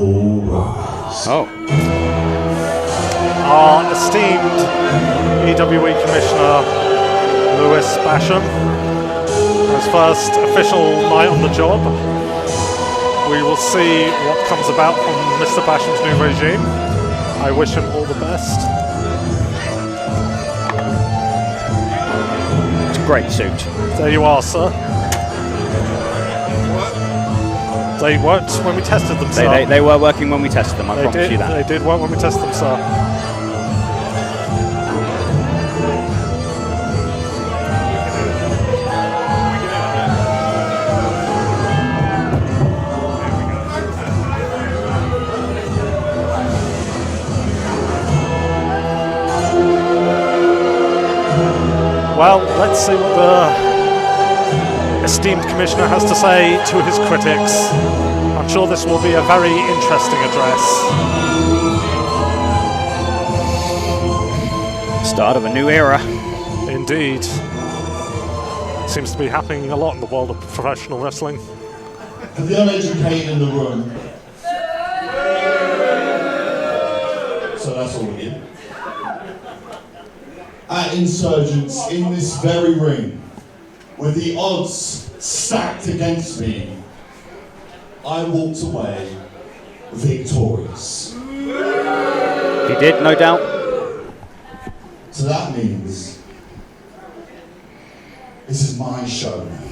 All rise. Oh. Our esteemed EWE Commissioner, Lewis Basham, his first official night on the job. We will see what comes about from Mr. Basham's new regime. I wish him all the best. It's a great suit. There you are, sir. They worked when we tested them, sir. They were working when we tested them, I promise you that. They did work when we tested them, sir. Well, let's see what the esteemed commissioner has to say to his critics. I'm sure this will be a very interesting address. Start of a new era. Indeed. Seems to be happening a lot in the world of professional wrestling. For the uneducated in the room, so that's all we get. At Insurgents, in this very ring, with the odds stacked against me, I walked away victorious. He did, no doubt. So that means this is my show now.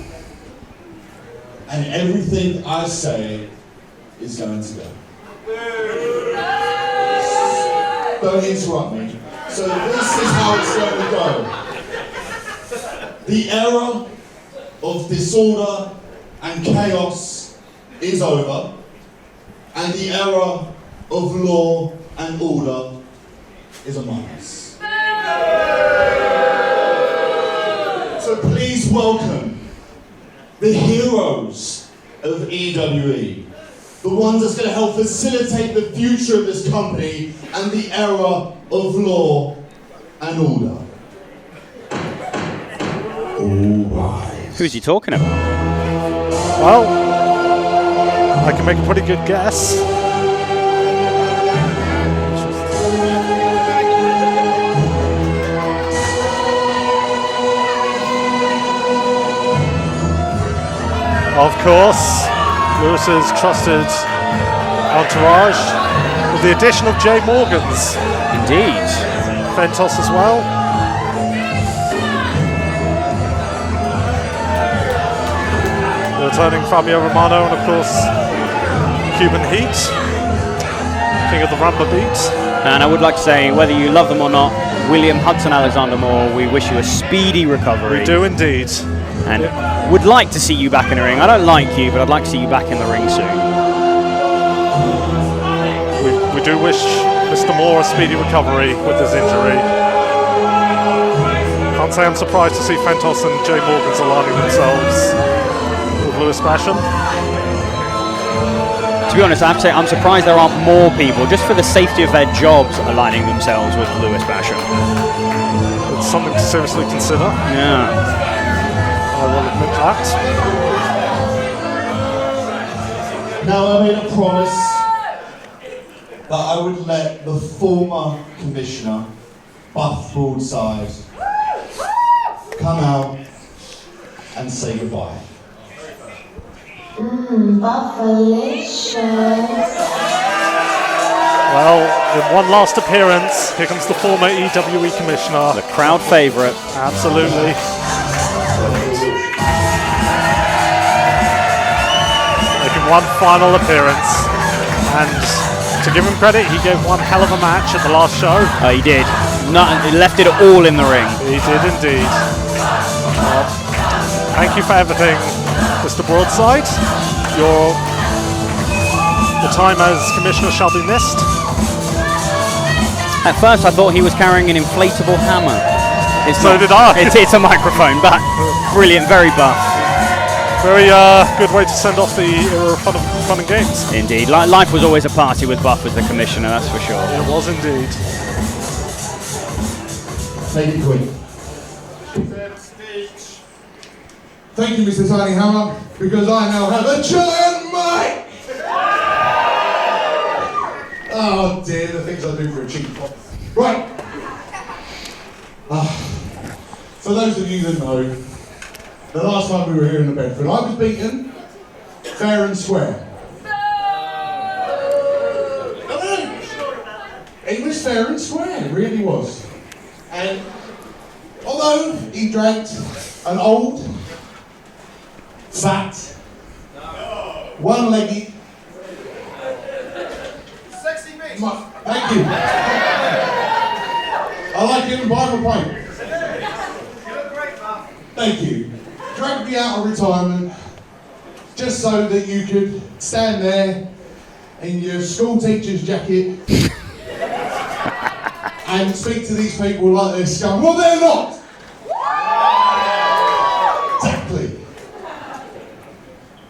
And everything I say is going to go. Don't interrupt me. So this is how it's going to go. The era of disorder and chaos is over, and the era of law and order is among us. So please welcome the heroes of EWE, the ones that's going to help facilitate the future of this company and the era of law and order. All rise. Who's he talking about? Well, I can make a pretty good guess. Of course, Lewis's trusted entourage, with the addition of Jay Morgan's. Indeed. Fentos as well. The returning Fabio Romano, and of course, Cuban Heat, king of the Rumba beat. And I would like to say, whether you love them or not, William Hudson Alexander Moore, we wish you a speedy recovery. We do indeed. And would like to see you back in the ring. I don't like you, but I'd like to see you back in the ring soon. We do wish Mr. Moore a speedy recovery with his injury. Can't say I'm surprised to see Fentos and Jay Morgan's aligning themselves with Lewis Basham. To be honest, I have to say I'm surprised there aren't more people, just for the safety of their jobs, aligning themselves with Lewis Basham. It's something to seriously consider. Yeah. I will admit that. Now I made a promise that I would let the former commissioner, Buff Broadside, come out and say goodbye. Buffalicious. Well, in one last appearance, here comes the former EWE commissioner. The crowd favourite. Absolutely. Making one final appearance. And to give him credit, he gave one hell of a match at the last show. He did. He left it all in the ring. He did indeed. Well, thank you for everything, Mr. Broadside. Your time as commissioner shall be missed. At first I thought he was carrying an inflatable hammer. So did I. It's a microphone, but brilliant, very buff. Very good way to send off the era of fun and games. Indeed. Life was always a party with Buff as the commissioner, that's for sure. It was indeed. Thank you, Queen. Thank you, Mr. Tiny Hammer, because I now have a giant mic! I do for a cheap pop. Right. For those of you that know, the last time we were here in the Bedford, I was beaten fair and square. It was fair and square, it really was. And although he dragged an old, fat, one-legged, Sexy bitch. thank you. I like him by my point. You look great, Bob. Thank you. Dragged me out of retirement just so that you could stand there in your school teacher's jacket and speak to these people like this, going, well, they're not. Exactly.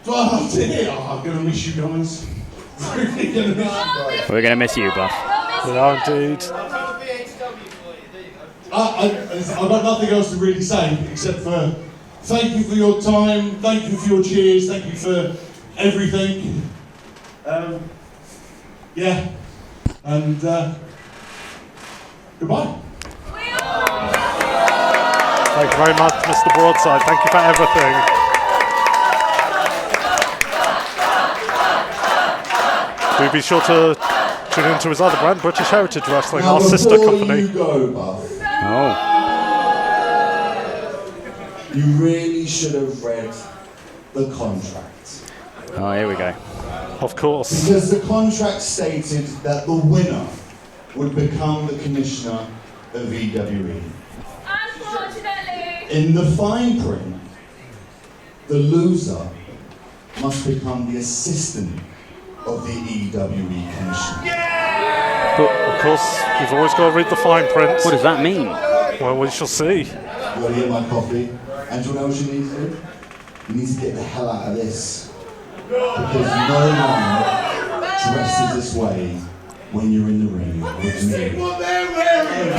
Oh dear, I'm going to miss you guys. Really going to miss you guys. We're going to miss you, Buff. Yeah, indeed. I've got nothing else to really say except for thank you for your time, thank you for your cheers, thank you for everything. Yeah, and goodbye. Thank you very much, Mr. Broadside. Thank you for everything. Do be sure to tune into his other brand, British Heritage Wrestling, Now, our sister before company. you go, Buff, Oh. you really should have read the contract. Oh, here we go. Of course. Because the contract stated that the winner would become the commissioner of EWE. Unfortunately. In the fine print, the loser must become the assistant of the EWE commissioner. But of course, you've always got to read the fine print. What does that mean? Well, we shall see. You'll hear my coffee. And do you know what you need to do? You need to get the hell out of this. Because no one dresses this way when you're in the ring with me. What they're wearing!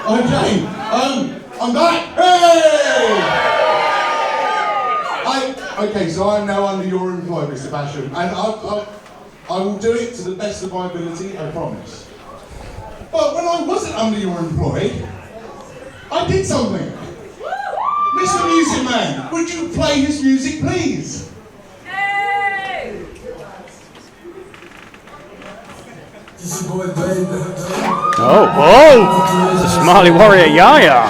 Okay, I'm back. Hey! Okay, so I'm now under your employ, Mr. Basham, and I will do it to the best of my ability, I promise. But when I wasn't under your employ, I did something. Mr. Music Man, would you play his music, please? Oh, it's the Smiley Warrior Yaya.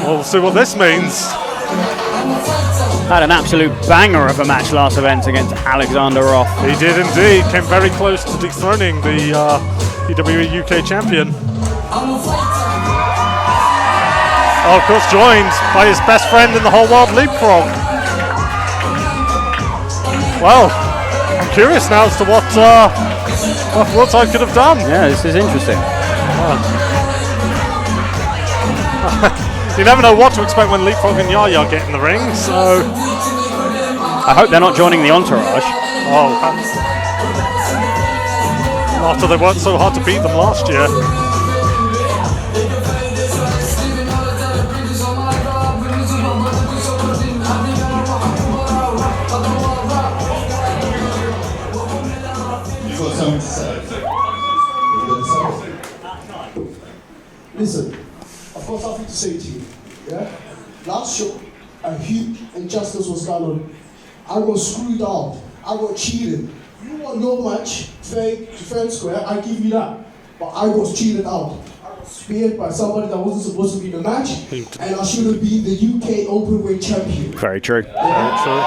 We'll see what this means. Had an absolute banger of a match last event against Alexander Roth. He did indeed. Came very close to dethroning the EWE UK champion. Oh, of course, joined by his best friend in the whole world, Leapfrog. Well, I'm curious now as to what I could have done. Yeah, this is interesting. You never know what to expect when Leapfrog and Yaya get in the ring, so... I hope they're not joining the entourage. Oh, after they weren't so hard to beat them last year. You've got something to say. You've got something. Listen, I've got something to say to you. Yeah? Last show, a huge injustice was done on. I got screwed out. I got cheated. You want your match, fair and square, I give you that. But I was cheated out. I was speared by somebody that wasn't supposed to be in the match, and I should have been the UK Openweight champion. Very true. Very true.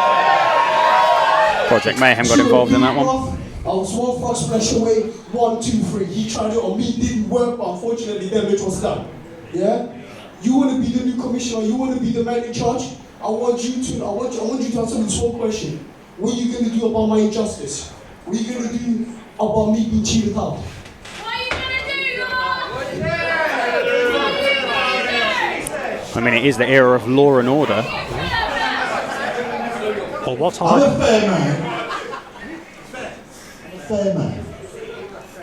Project Mayhem got involved in that one. I was one frog splash away, 1, 2, 3. He tried it on me, didn't work, but unfortunately damage was done. Yeah? You want to be the new commissioner, you want to be the man in charge? I want you to answer this one question. What are you going to do about my injustice? What are you going to do about me being cheated out? What are you gonna do, I mean, it is the era of law and order. Well, what I'm I... a fair man. fair man.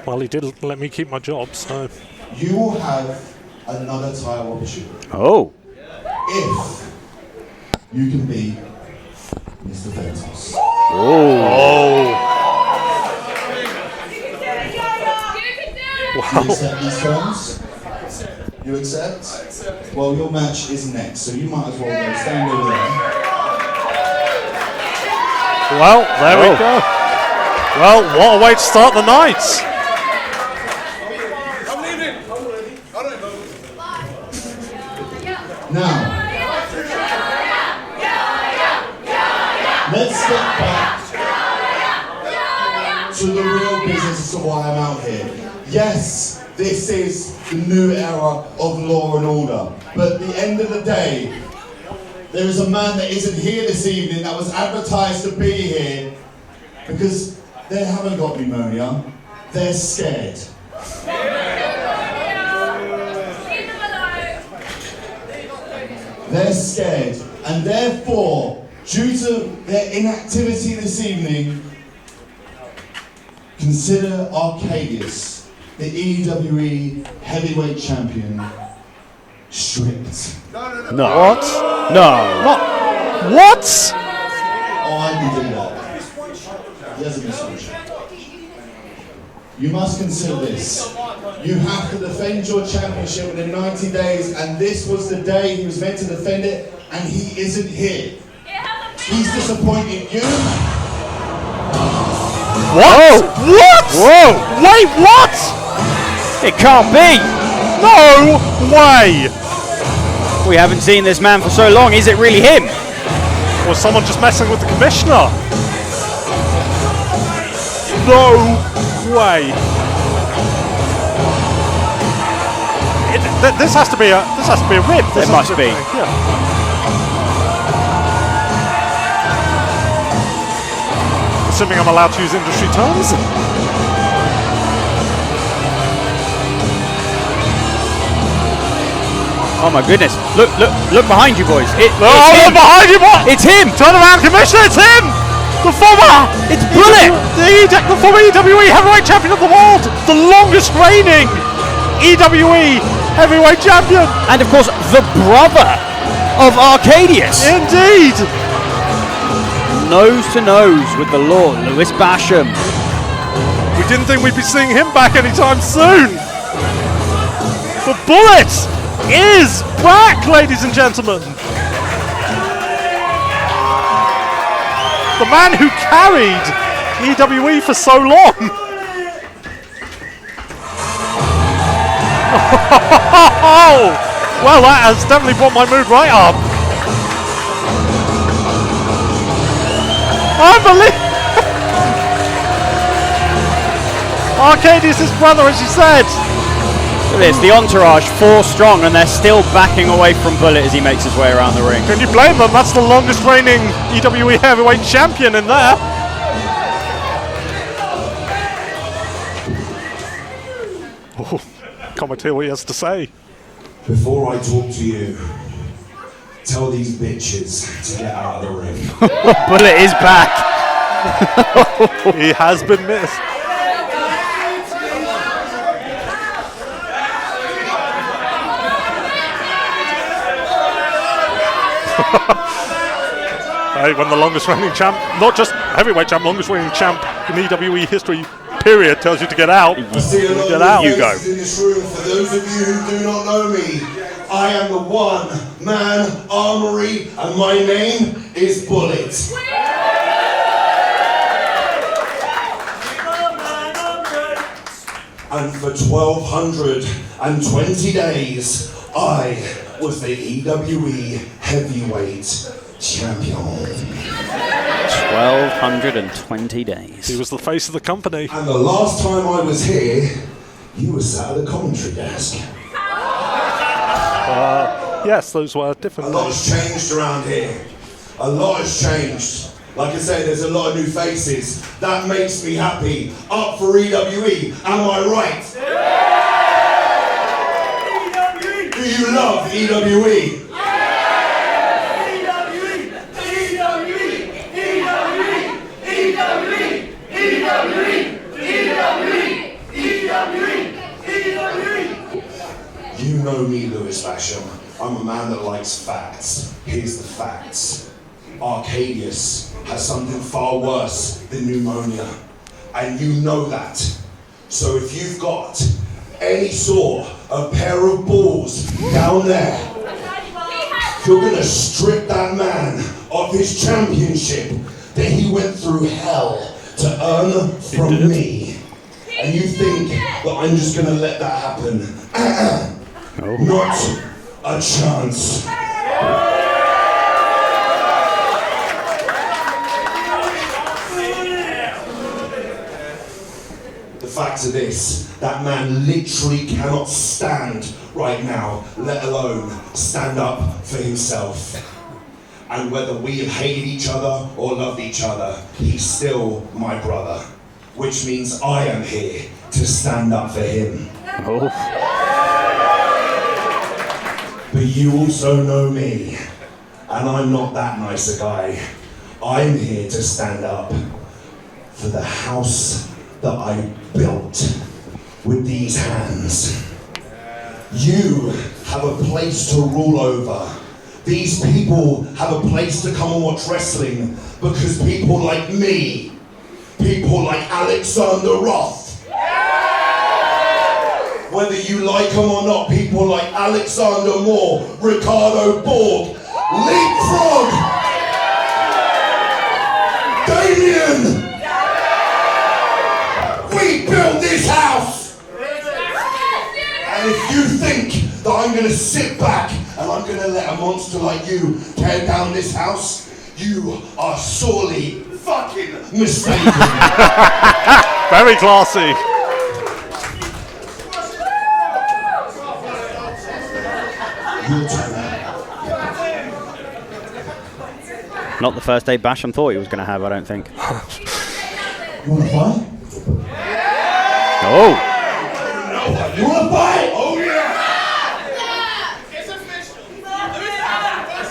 Well, he did let me keep my job, so... You will have another title opportunity Oh. if you can beat Mr. Fentos. Oh! You accept these terms? You accept? Well, your match is next, so you might as well go stand over there. Well, there we go. Well, what a way to start the night! Now, let's get back to the real business as to why I'm out here. Yes, this is the new era of law and order, but at the end of the day, there is a man that isn't here this evening that was advertised to be here because they haven't got pneumonia, they're scared. They're scared, and therefore, due to their inactivity this evening, consider Arcadius, the EWE heavyweight champion, stripped. No. What? No. What? Oh, I can do that. He has a misfortune. You must consider this. You have to defend your championship within 90 days, and this was the day he was meant to defend it, and he isn't here. He's disappointed you. What? What? Whoa! Wait, what? It can't be! No way! We haven't seen this man for so long. Is it really him? Or someone just messing with the commissioner? No way! This has to be a rib. It must be. Yeah. Assuming I'm allowed to use industry terms. Oh my goodness. Look behind you, boys. It's Look him. behind you! What? It's him! Turn around, Commissioner! It's him! The former! It's Bullet! The former EWE heavyweight champion of the world! The longest reigning EWE heavyweight champion! And of course, the brother of Arcadius. Indeed! Nose to nose with the Lord, Lewis Basham. We didn't think we'd be seeing him back anytime soon! But Bullet is back, ladies and gentlemen! The man who carried EWE for so long! Oh, well, that has definitely brought my mood right up. Unbelievable! Arcadius' brother, as you said. Look at this, the entourage, 4 strong, and they're still backing away from Bullet as he makes his way around the ring. Can you blame them? That's the longest reigning EWE heavyweight champion in there. Oh, can't hear what he has to say. Before I talk to you, tell these bitches to get out of the ring. Bullet is back. He has been missed. Hey, when the longest reigning champ, not just heavyweight champ, longest reigning champ in EWE history, period, tells you to get out. I see a lot Get of out. new You go. faces in this room. For those of you who do not know me, I am the one-man armory, and my name is Bullet. And for 1,220 days, I was the EWE heavyweight champion. 1,220 days. He was the face of the company. And the last time I was here, you were sat at the commentary desk. Yes, those were A different lot days. has changed around here. A lot has changed. Like I say, there's a lot of new faces. That makes me happy. Up for EWE, am I right? Do you love EWE? I'm a man that likes facts. Here's the facts. Arcadius has something far worse than pneumonia. And you know that. So if you've got any sort of pair of balls down there, you're gonna strip that man of his championship that he went through hell to earn from me. And you think that I'm just gonna let that happen? Not a chance. The facts are this, that man literally cannot stand right now, let alone stand up for himself. And whether we have hated each other or loved each other, he's still my brother. Which means I am here to stand up for him. Oh. But you also know me, and I'm not that nice a guy. I'm here to stand up for the house that I built with these hands. You have a place to rule over. These people have a place to come and watch wrestling because people like me, people like Alexander Roth, whether you like them or not, people like Alexander Moore, Ricardo Borg, Leapfrog, Damien, we built this house. And if you think that I'm going to sit back and I'm going to let a monster like you tear down this house, you are sorely fucking mistaken. Very classy. Your turn. Not the first day Basham thought he was going to have, I don't think. You wanna fight? Oh! You want to fight? Oh yeah! It's official.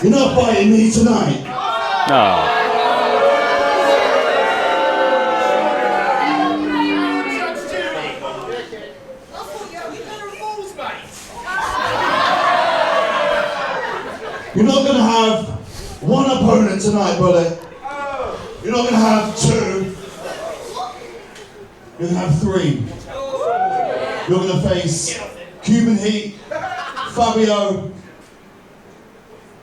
You're not fighting me tonight. No. You're not gonna have one opponent tonight, brother. You're not gonna have two. You're gonna have three. You're gonna face Cuban Heat, Fabio,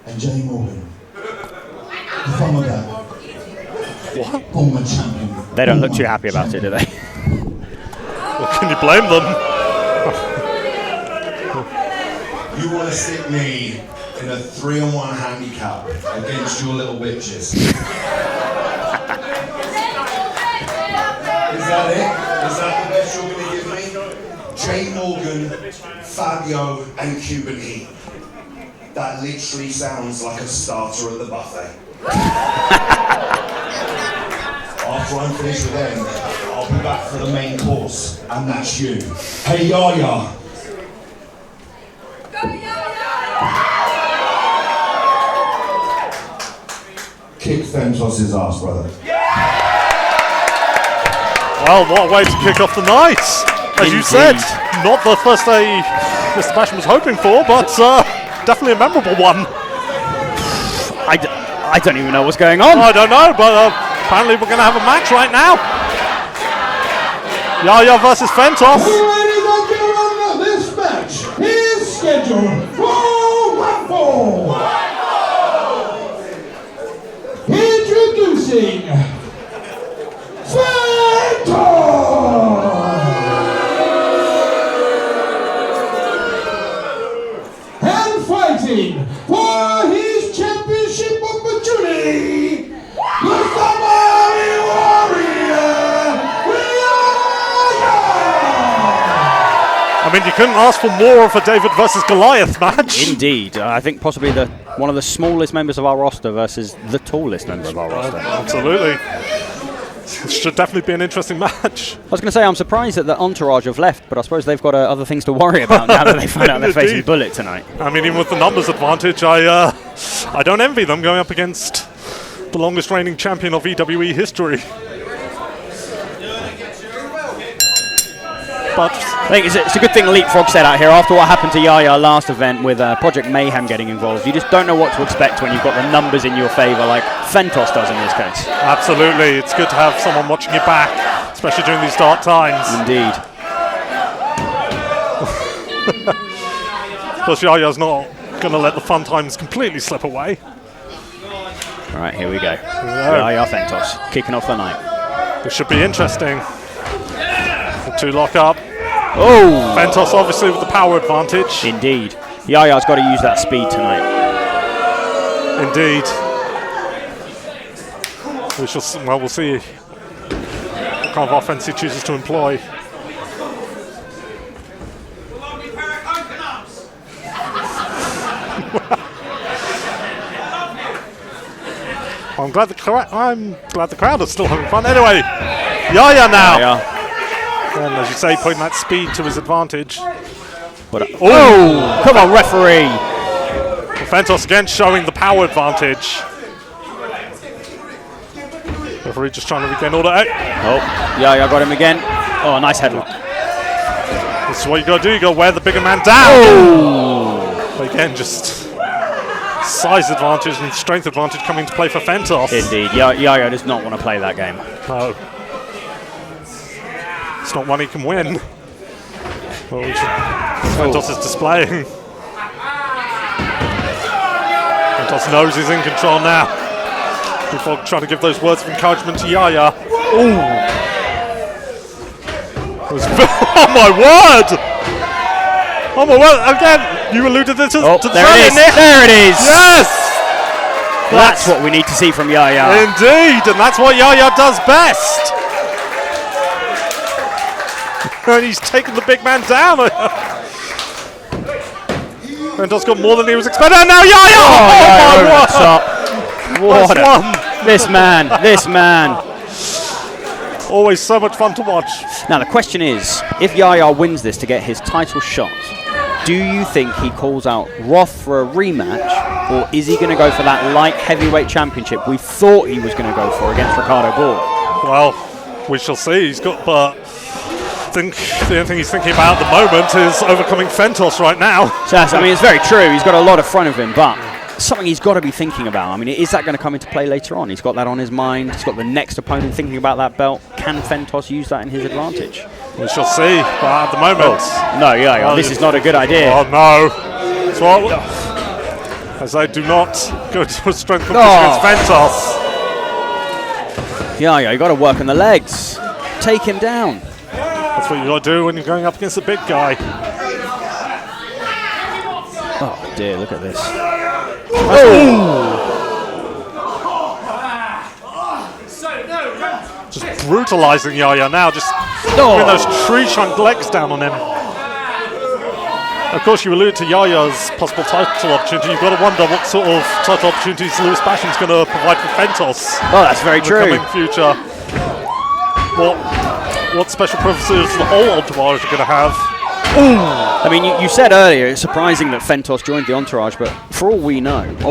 and Jay Morgan. Have fun with that. What? Former champion. They don't look too happy about it, do they? Well, can you blame them? You want to stick me in a 3-on-1 handicap against your little bitches? Is that it? Is that the best you're going to give me? Jay Morgan, Fabio, and Cuban Heat. That literally sounds like a starter at the buffet. After I'm finished with them, I'll be back for the main course, and that's you. Hey Yaya. Kick Fentos' ass, brother. Well, what a way to kick off the night! As you said, not the first day Mr. Basham was hoping for, but definitely a memorable one. I don't even know what's going on. I don't know, but apparently we're going to have a match right now. Yaya versus Fentos. Ladies and gentlemen, this match is scheduled for one fall. Introducing Fentos! And fighting for his championship opportunity, the Somali Warrior, I mean, you couldn't ask for more of a David versus Goliath match. Indeed. I think possibly one of the smallest members of our roster versus the tallest member of our roster. Absolutely. It should definitely be an interesting match. I was going to say, I'm surprised that the entourage have left, but I suppose they've got other things to worry about now that they find out they're facing Indeed. Bullet tonight. I mean, even with the numbers advantage, I don't envy them going up against the longest reigning champion of EWE history. but I think it's a good thing Leapfrog said out here after what happened to Yaya last event with Project Mayhem getting involved. You just don't know what to expect when you've got the numbers in your favour, like Fentos does in this case. absolutely, it's good to have someone watching your back, especially during these dark times. Indeed. Of course, Yaya's not going to let the fun times completely slip away. All right, here we go. Yaya Fentos kicking off the night. This should be interesting. The two lock up. Oh! Fentos obviously with the power advantage. Indeed. Yaya's got to use that speed tonight. Indeed. We'll see what kind of offense he chooses to employ. I'm glad the crowd is still having fun. Anyway, Yaya now. Yaya. And as you say, putting that speed to his advantage. Oh! Come on, referee! Fentos again showing the power advantage. Referee just trying to regain order. Oh, Yaya got him again. Oh, nice headlock. This is what you got to do. You got to wear the bigger man down. Oh! But again, just size advantage and strength advantage coming to play for Fentos. Indeed. Yaya does not want to play that game. No. It's not one he can win. Well, Fentos is displaying. Fentos knows he's in control now. Before trying to give those words of encouragement to Yaya. Oh my word! Oh my word! Again, you alluded to there it is. Nick. There it is. Yes! That's what we need to see from Yaya. Indeed, and that's what Yaya does best. And he's taken the big man down. Fentos got more than he was expecting. And now Yaya! What this man. Always so much fun to watch. Now the question is, if Yaya wins this to get his title shot, do you think he calls out Roth for a rematch, or is he going to go for that light heavyweight championship we thought he was going to go for against Ricardo Ball? Well, we shall see. But I think the only thing he's thinking about at the moment is overcoming Fentos right now. So I mean, it's very true. He's got a lot in front of him, but something he's got to be thinking about. I mean, is that going to come into play later on? He's got that on his mind. He's got the next opponent thinking about that belt. Can Fentos use that in his advantage? We shall see, but at the moment... This is not a good idea. Oh, no. So, as I do not go to a strength competition against Fentos. You got to work on the legs. Take him down. That's what you got to do when you're going up against a big guy. Oh, dear, look at this. Just brutalizing Yaya now, just putting those tree trunk legs down on him. Of course, you alluded to Yaya's possible title opportunity. You've got to wonder what sort of title opportunities Lewis Basham's going to provide for Fentos. Oh, that's very true. In the coming future. What special privileges the whole entourage are going to have. I mean, you said earlier it's surprising that Fentos joined the entourage, but for all we know, for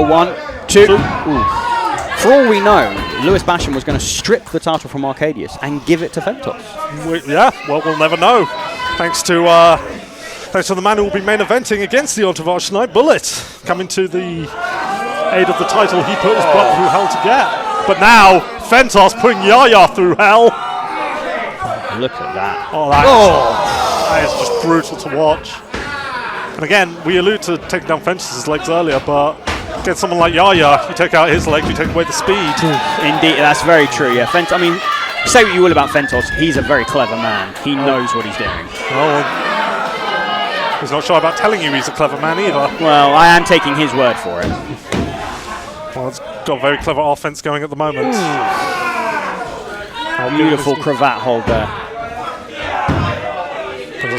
all we know, Lewis Basham was going to strip the title from Arcadius and give it to Fentos. We'll never know. Thanks to the man who will be main eventing against the entourage tonight, Bullet, coming to the aid of the title he put his brother through hell to get. But now, Fentos putting Yaya through hell. Oh, look at that. That is just brutal to watch. And again, we allude to taking down Fentos' legs earlier, but against someone like Yaya, you take out his legs, you take away the speed. Indeed, that's very true, yeah. I mean, say what you will about Fentos, he's a very clever man. He knows what he's doing. He's not shy about telling you he's a clever man either. Well, I am taking his word for it. Well, it's got a very clever offense going at the moment. Beautiful cravat hold there.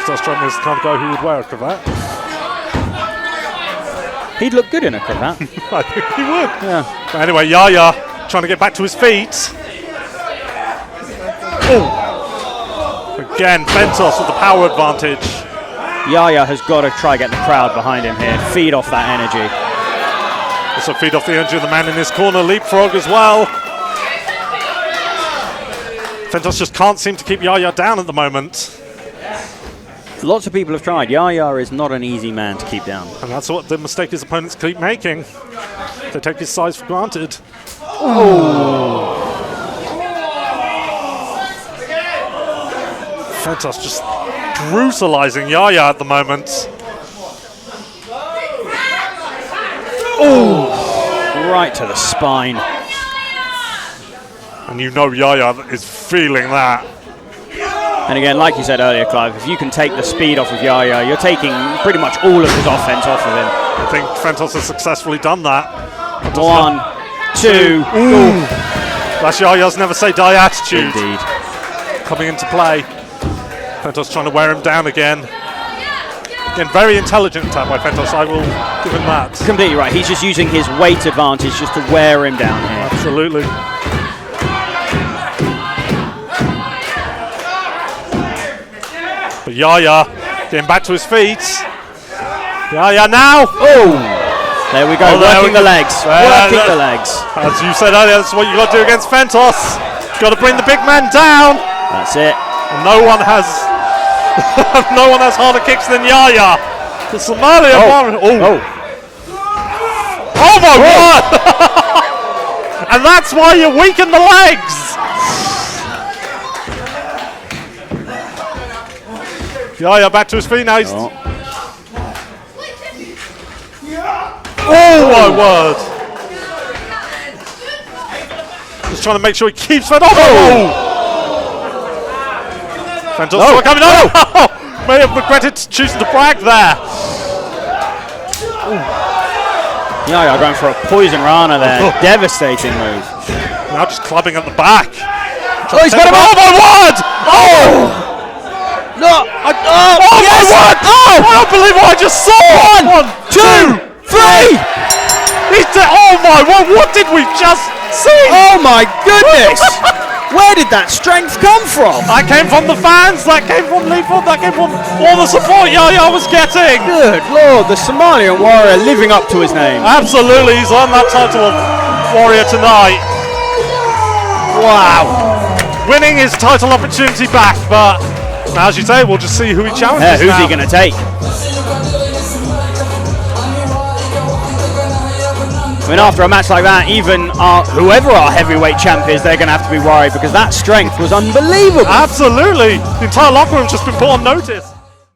Does strike me as the kind of guy who would wear a cravat. He'd look good in a cravat. I think he would. Yeah. But anyway, Yaya trying to get back to his feet. Again, Fentos with the power advantage. Yaya has got to try get the crowd behind him here. Feed off that energy. Also feed off the energy of the man in his corner. Leapfrog as well. Fentos just can't seem to keep Yaya down at the moment. Lots of people have tried. Yaya is not an easy man to keep down. And that's what the mistake his opponents keep making. They take his size for granted. Fentos just brutalizing Yaya at the moment. Right to the spine. And you know Yaya is feeling that. And again, like you said earlier, Clive, if you can take the speed off of Yaya, you're taking pretty much all of his offense off of him. I think Fentos has successfully done that. 1, 2. That's Yaya's never say die attitude Indeed. coming into play. Fentos trying to wear him down again. Again, very intelligent attack by Fentos, I will give him that. Completely right. He's just using his weight advantage just to wear him down here. Absolutely. But Yaya getting back to his feet. Yaya now! There we go, working the legs. Working the legs. As you said earlier, that's what you got to do against Fentos. Got to bring the big man down. That's it. And no one has harder kicks than Yaya. The Somalia Oh my word! And that's why you weaken the legs. Yaya back to his feet now. Oh my word! Just trying to make sure he keeps Fentos. Fentos coming on. May have regretted choosing to brag there. Yaya going for a poison rana there. Devastating move. Now just clubbing at the back. He's got him. Oh my word! No! My word! I don't believe what I just saw! 1, 2, 3! He's oh my word, what did we just see? Oh my goodness! Where did that strength come from? That came from the fans, that came from Leaford, that came from all the support Yaya was getting! Good lord, the Somalian warrior living up to his name. Absolutely, he's on that title of warrior tonight. Wow. Winning his title opportunity back, but as you say, we'll just see who he challenges. Who's he going to take? I mean, after a match like that, even whoever our heavyweight champ is, they're going to have to be worried because that strength was unbelievable. Absolutely. The entire locker room's just been put on notice.